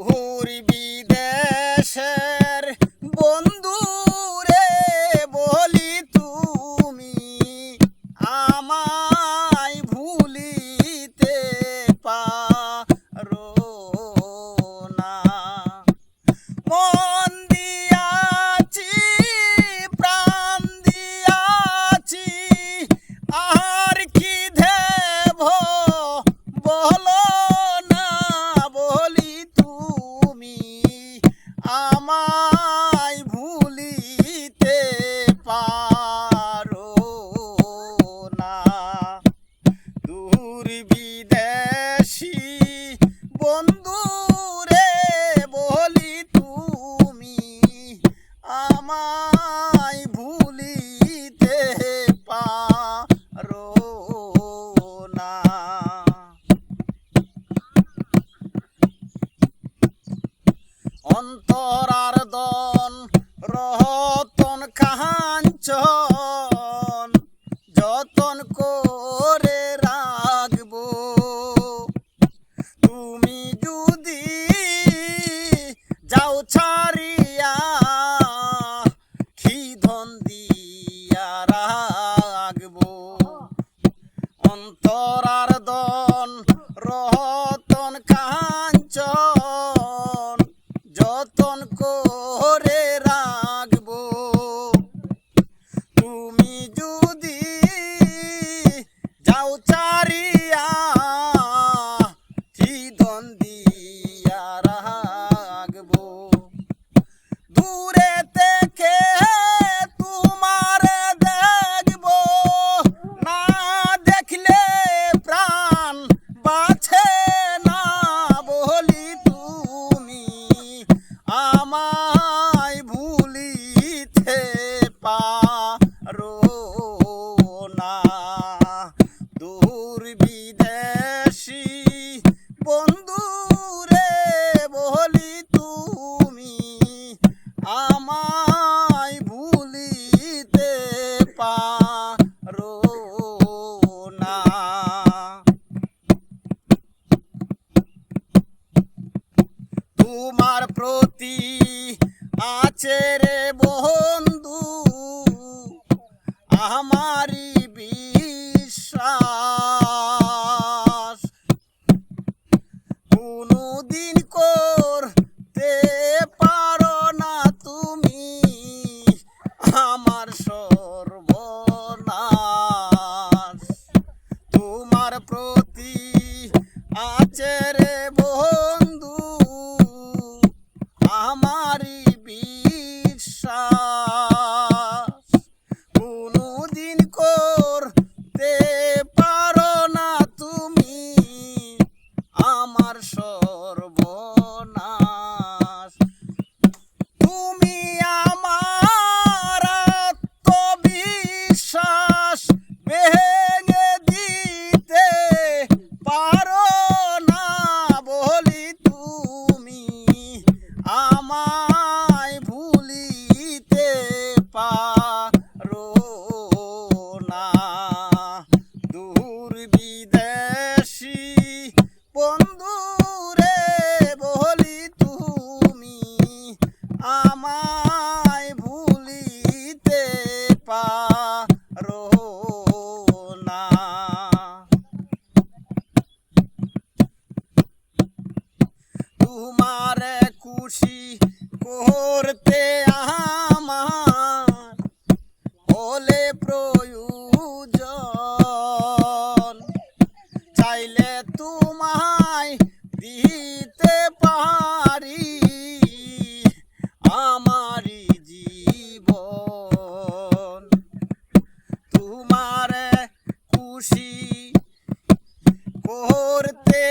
দূর বিদেশের বন্ধু রে বলি তুমি আমায় ভুলিতে পারো না। মন দিয়াছি প্রাণ দিয়াছি আর কি দেব বলো না বলি তুমি আমায় ভুলিতে পারো না। দূর বিদেশি বন্ধু রে বলি তুমি আমায় ভুলিতে পারো না। অন্তরার দন রতন কাঞ্চন যতন করে রাখবো। তুমি যদি যাও ছাড়িয়া কি ধন দিয়া রাখবো। অন্তরার দন রতন কাঞ্চন যতন করে রাখবো। তুমি যদি যাও চারিয়া কি ধন দিয়া রাখবো। দূরে থেকে তোমার দেখবো না দেখলে প্রাণ বাঁচে না বলি তুমি আমায় ভুলিতে পারো না। দূর বিদেশি বন্ধু রে বলি তুমি আমায় ভুলিতে পারো না। তোমার প্রতি আছে রে বন্ধু আমারি বিশ্বাস। কোনদিন করতে পারো না তুমি আমার সর্বনাশ। তোমার প্রতি আছে রে বন্ধু আমারি বিশ্বাস। কোনদিন করতে পারো না তুমি আমার সর্বনাশ। তুমি আমার আত্মবিশ্বাস ভেঙে দিতে পারো না বলি তুমি আমায় ভুলিতে পারো না। দূর বিদেশি বন্ধু রে বলি তুমি আমায় ভুলিতে পারো না। তোমার খুশি করতে আমার হলে প্রয়োজন চাইলে তোমায় দিতে পারি আমারি জীবন। তোমার খুশি করতে